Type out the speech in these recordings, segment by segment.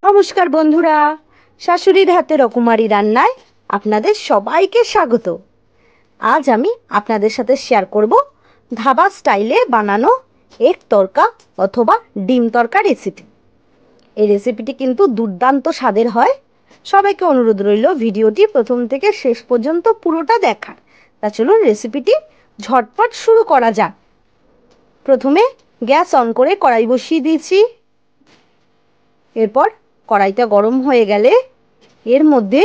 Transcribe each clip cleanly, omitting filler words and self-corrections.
নমস্কার বন্ধুরা, শাশুড়ির হাতে রকমারি রান্নায় আপনাদের সবাইকে স্বাগত। আজ আমি আপনাদের সাথে শেয়ার করব ধাবা স্টাইলে বানানো এক তরকা অথবা ডিম তরকা রেসিপি। এই রেসিপিটি কিন্তু দুর্দান্ত স্বাদের হয়। সবাইকে অনুরোধ রইল ভিডিওটি প্রথম থেকে শেষ পর্যন্ত পুরোটা দেখার। তা চলুন রেসিপিটি ঝটপট শুরু করা যাক। প্রথমে গ্যাস অন করে কড়াই বসিয়ে দিয়েছি। এরপর কড়াইটা গরম হয়ে গেলে এর মধ্যে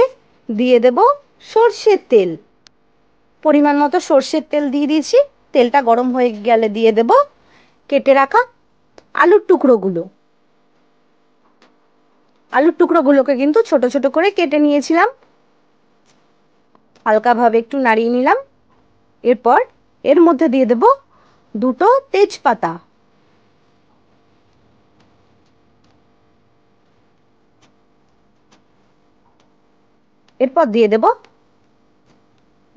দিয়ে দেব সর্ষের তেল। পরিমাণ মতো সর্ষের তেল দিয়ে দিয়েছি। তেলটা গরম হয়ে গেলে দিয়ে দেব কেটে রাখা আলুর টুকরোগুলো। আলুর টুকরোগুলোকে কিন্তু ছোট ছোট করে কেটে নিয়েছিলাম। হালকাভাবে একটু নাড়িয়ে নিলাম। এরপর এর মধ্যে দিয়ে দেব দুটো তেজপাতা। এরপর দিয়ে দেব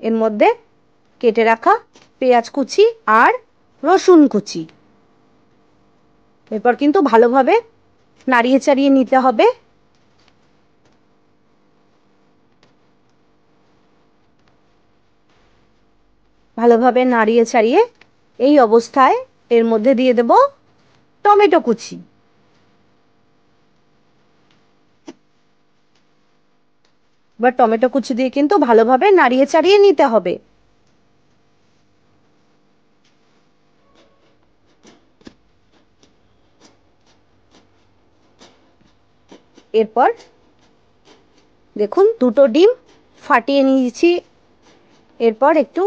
এর মধ্যে কেটে রাখা পেঁয়াজ কুচি আর রসুন কুচি। এরপর কিন্তু ভালোভাবে নাড়িয়ে চাড়িয়ে নিতে হবে। ভালোভাবে নাড়িয়ে চাড়িয়ে এই অবস্থায় এর মধ্যে দিয়ে দেব টমেটো কুচি। এবার টমেটো কুচি দিয়ে কিন্তু ভালোভাবে নাড়িয়ে চাড়িয়ে নিতে হবে। এরপর দেখুন দুটো ডিম ফাটিয়ে নিয়েছি। এরপর একটু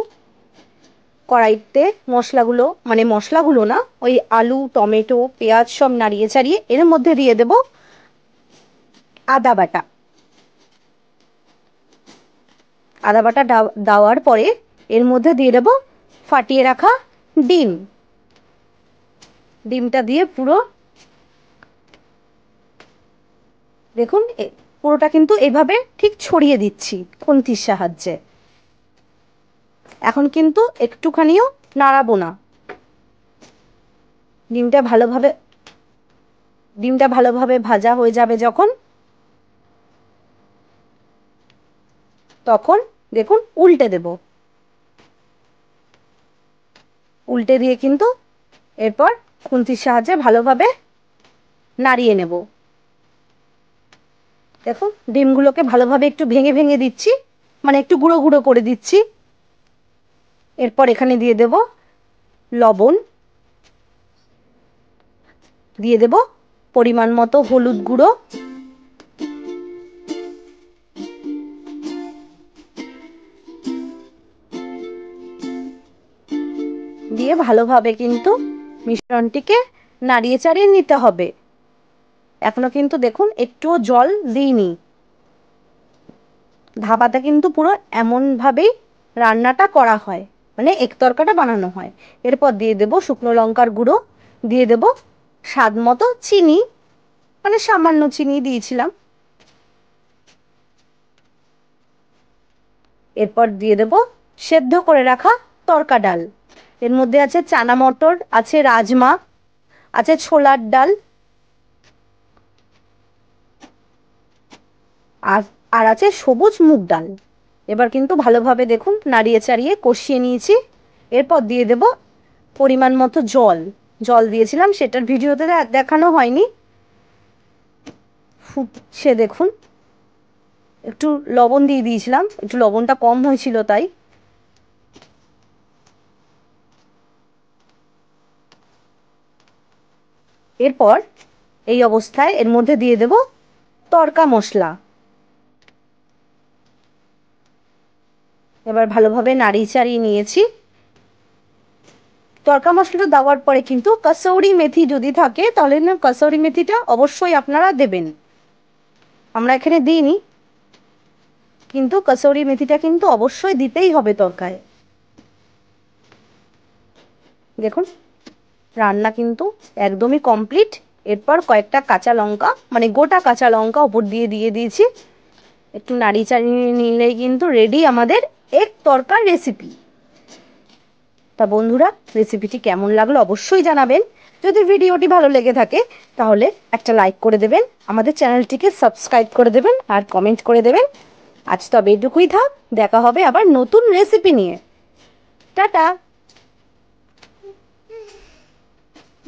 কড়াইতে মশলাগুলো না, ওই আলু টমেটো পেঁয়াজ সব নাড়িয়ে চাড়িয়ে এর মধ্যে দিয়ে দেব আদা বাটা। আদা বাটা দেওয়ার পরে এর মধ্যে দিয়ে দেব ফাটিয়ে রাখা ডিম। ডিমটা দিয়ে পুরো দেখুন পুরোটা কিন্তু এভাবে ঠিক ছড়িয়ে দিচ্ছি খুন্তির সাহায্যে। এখন কিন্তু একটুখানিও নাড়াবো না। ডিমটা ভালোভাবে ভাজা হয়ে যাবে যখন, তখন দেখুন উল্টে দেব। উল্টে দিয়ে কিন্তু এরপর খুন্তির সাহায্যে ভালোভাবে নাড়িয়ে নেব। দেখুন ডিমগুলোকে ভালোভাবে একটু ভেঙে ভেঙে দিচ্ছি, মানে একটু গুঁড়ো গুঁড়ো করে দিচ্ছি। এরপর এখানে দিয়ে দেব লবণ, দিয়ে দেব পরিমাণ মতো হলুদ গুঁড়ো, দিয়ে ভালোভাবে কিন্তু মিশ্রণটিকে নাড়িয়ে চাড়িয়ে নিতে হবে। এখনো কিন্তু দেখুন একটুও জল দিইনি। ধাবাতে কিন্তু পুরো এমন ভাবেই রান্নাটা করা হয়, মানে এক তরকাটা বানানো হয়। এরপর দিয়ে দেব শুকনো লঙ্কার গুঁড়ো, দিয়ে দেব স্বাদ মতো চিনি, মানে সামান্য চিনি দিয়েছিলাম। এরপর দিয়ে দেব সেদ্ধ করে রাখা তরকা ডাল। এর মধ্যে আছে চানা মটর, আছে রাজমা, আছে ছোলার ডাল, আর আছে সবুজ মুগ ডাল। এবার কিন্তু ভালোভাবে দেখুন নাড়িয়ে চাড়িয়ে কষিয়ে নিয়েছি। এরপর দিয়ে দেব পরিমাণ মতো জল। জল দিয়েছিলাম, সেটার ভিডিওতে দেখানো হয়নি। ফুটছে দেখুন। একটু লবণ দিয়ে দিয়েছিলাম, একটু লবণটা কম হয়েছিল তাই। এরপর এই অবস্থায় এর মধ্যে দিয়ে দেব তড়কা মশলা। এবার ভালোভাবে নাড়িয়ে চাড়িয়ে নিয়েছি। তড়কা মশলাটা দেওয়ার পরে কিন্তু কসৌরি মেথি যদি থাকে তাহলে না কসৌরি মেথিটা অবশ্যই আপনারা দেবেন। আমরা এখানে দিইনি, কিন্তু কসৌরি মেথিটা কিন্তু অবশ্যই দিতেই হবে তরকায়। দেখুন রান্না কিন্তু একদমই কমপ্লিট। এরপর কয়েকটা কাঁচা লঙ্কা, মানে গোটা কাঁচা লঙ্কা ওপর দিয়ে দিয়েছি। একটু নাড়িয়ে চাড়িয়ে নিলেই কিন্তু রেডি আমাদের এক তরকার রেসিপি। তা বন্ধুরা রেসিপিটি কেমন লাগলো অবশ্যই জানাবেন। যদি ভিডিওটি ভালো লেগে থাকে তাহলে একটা লাইক করে দেবেন, আমাদের চ্যানেলটিকে সাবস্ক্রাইব করে দেবেন আর কমেন্ট করে দেবেন। আজ তবে এটুকুই থাক, দেখা হবে আবার নতুন রেসিপি নিয়ে। টাটা।